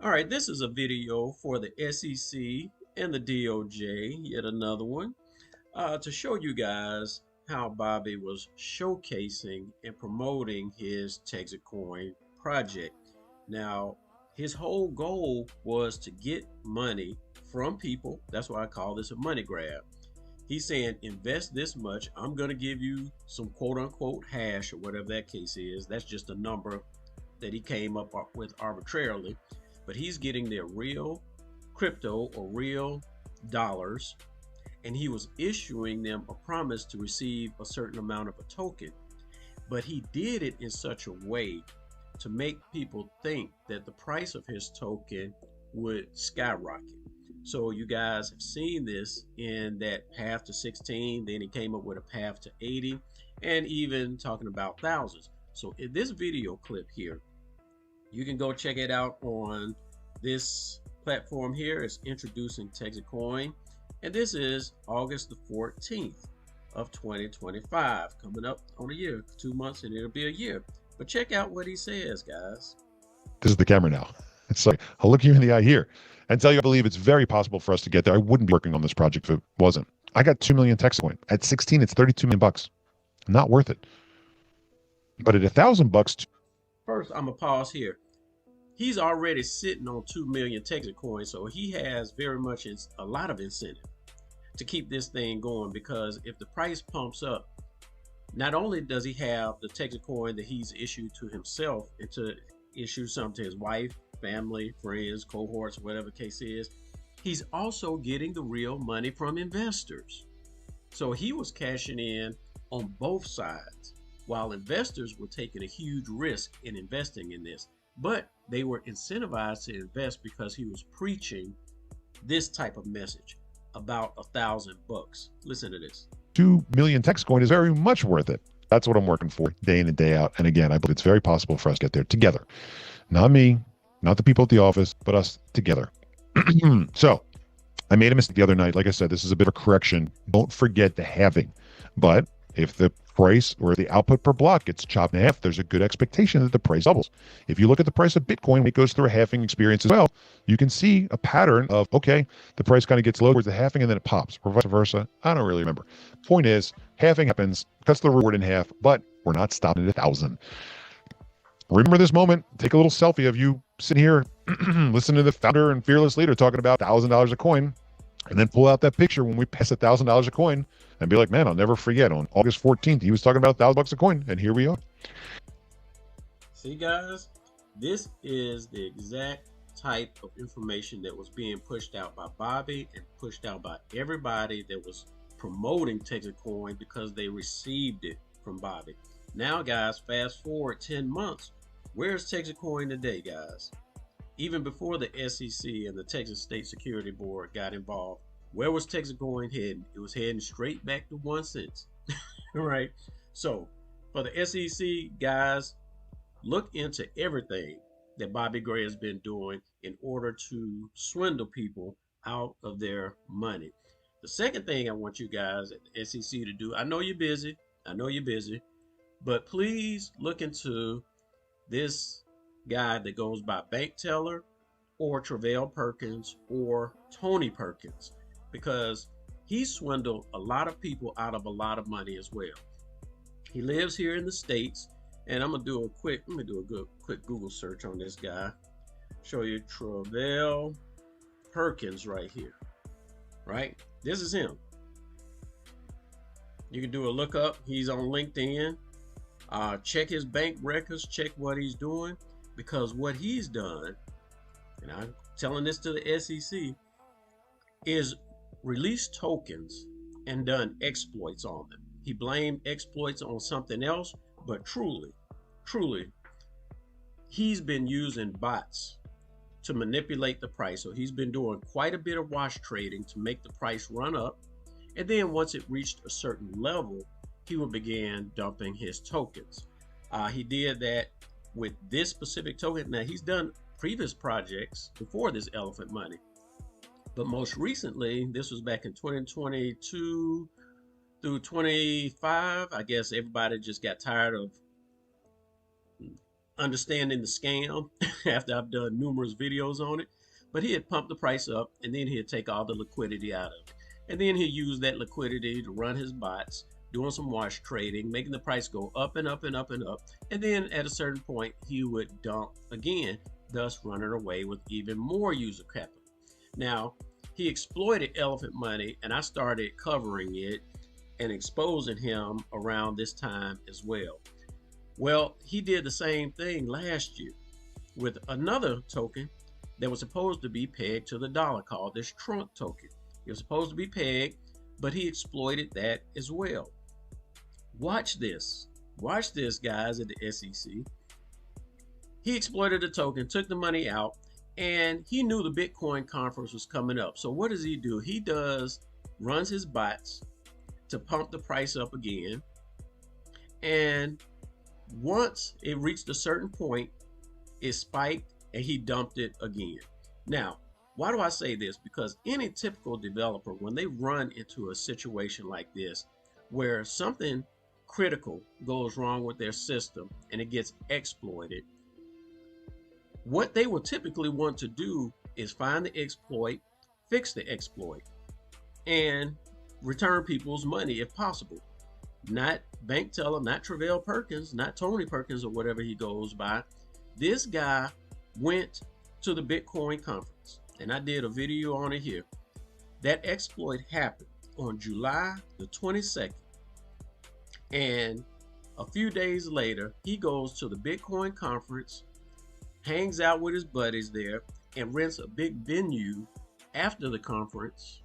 All right, this is a video for the SEC and the DOJ, yet another one, to show you guys how Bobby was showcasing and promoting his Texit Coin project. Now, his whole goal was to get money from people. That's why I call this a money grab. He's saying, invest this much. I'm going to give you some quote unquote hash or whatever that case is. That's just a number that he came up with arbitrarily. But he's getting their real crypto or real dollars, and he was issuing them a promise to receive a certain amount of a token. But he did it in such a way to make people think that the price of his token would skyrocket. So you guys have seen this in that path to 16, then he came up with a path to 80, and even talking about thousands. So in this video clip here, you can go check it out on this platform here. It's introducing Texit Coin, and this is August the 14th of 2025, coming up on a year, 2 months, and it'll be a year. But check out what he says, guys. This is the camera now. It's like, I'll look you in the eye here and tell you I believe it's very possible for us to get there. I wouldn't be working on this project if it wasn't. I got 2 million Texit Coin. At 16, it's 32 million bucks. Not worth it. But at $1,000, First, I'm gonna pause here. He's already sitting on 2 million Texit coins, so he has very much a lot of incentive to keep this thing going, because if the price pumps up, not only does he have the Texit coin that he's issued to himself and to issue some to his wife, family, friends, cohorts, whatever the case is, he's also getting the real money from investors. So he was cashing in on both sides, while investors were taking a huge risk in investing in this. But they were incentivized to invest because he was preaching this type of message about $1,000. Listen to this. 2 million Texit Coin is very much worth it. That's what I'm working for day in and day out. And again, I believe it's very possible for us to get there together. Not me, not the people at the office, but us together. So I made a mistake the other night. Like I said, this is a bit of a correction. Don't forget the halving. But if the price or the output per block gets chopped in half, there's a good expectation that the price doubles. If you look at the price of Bitcoin, it goes through a halving experience as well. You can see a pattern of, okay, the price kind of gets low towards the halving and then it pops, or vice versa. I don't really remember. Point is, halving happens, cuts the reward in half, but we're not stopping at 1,000. Remember this moment. Take a little selfie of you sitting here, listening to the founder and fearless leader talking about $1,000 a coin, and then pull out that picture when we pass $1,000 a coin and be like, man, I'll never forget. On August 14th, he was talking about $1,000 a coin, and here we are. See, guys, this is the exact type of information that was being pushed out by Bobby and pushed out by everybody that was promoting Texit Coin because they received it from Bobby. Now, guys, fast forward 10 months. Where's Texit Coin today, guys? Even before the SEC and the Texas State Security Board got involved, where was Texit Coin heading? It was heading straight back to 1 cent. Right? So, for the SEC, guys, look into everything that Bobby Gray has been doing in order to swindle people out of their money. The second thing I want you guys at the SEC to do, I know you're busy, but please look into this guy that goes by BankTeller or Travell Perkins or Tony Perkins, because he swindled a lot of people out of a lot of money as well. He lives here in the States, and let me do a quick Google search on this guy. Show you Travell Perkins right here. Right? This is him. You can do a lookup. He's on LinkedIn. Check his bank records, check what he's doing, because what he's done, and I'm telling this to the SEC, is release tokens and done exploits on them. He blamed exploits on something else, but truly, he's been using bots to manipulate the price. So he's been doing quite a bit of wash trading to make the price run up. And then once it reached a certain level, he would begin dumping his tokens. He did that with this specific token. Now, he's done previous projects before this elephant money, but most recently, this was back in 2022 through 25. I guess everybody just got tired of understanding the scam after I've done numerous videos on it. But he'd pump the price up and then he'd take all the liquidity out of it. And then he'd use that liquidity to run his bots, doing some wash trading, making the price go up and up and up and up. And then at a certain point, he would dump again, thus running away with even more user capital. Now, he exploited elephant money, and I started covering it and exposing him around this time as well. Well, he did the same thing last year with another token that was supposed to be pegged to the dollar called this trunk token. It was supposed to be pegged, but he exploited that as well. Watch this. Watch this, guys, at the SEC. He exploited the token, took the money out, and he knew the Bitcoin conference was coming up. So what does he do? He runs his bots to pump the price up again. And once it reached a certain point, it spiked and he dumped it again. Now, why do I say this? Because any typical developer, when they run into a situation like this, where something critical goes wrong with their system and it gets exploited, what they will typically want to do is find the exploit, fix the exploit, and return people's money if possible. Not BankTeller, not Travell Perkins, not Tony Perkins or whatever he goes by. This guy went to the Bitcoin conference, and I did a video on it here. That exploit happened on July the 22nd. And a few days later, he goes to the Bitcoin conference, hangs out with his buddies there, and rents a big venue after the conference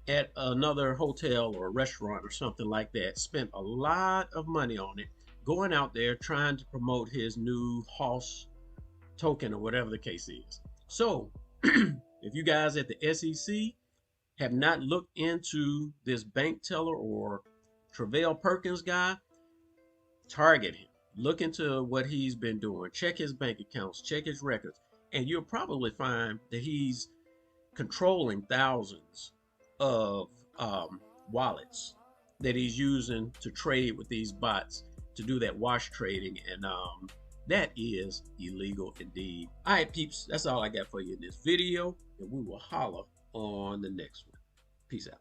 at another hotel or restaurant or something like that. Spent a lot of money on it, going out there trying to promote his new Hoss token or whatever the case is. So if you guys at the SEC have not looked into this BankTeller or Travell Perkins guy, target him. Look into what he's been doing. Check his bank accounts, check his records, and you'll probably find that he's controlling thousands of wallets that he's using to trade with these bots to do that wash trading, and that is illegal indeed. All right, peeps, that's all I got for you in this video, and we will holler on the next one. Peace out.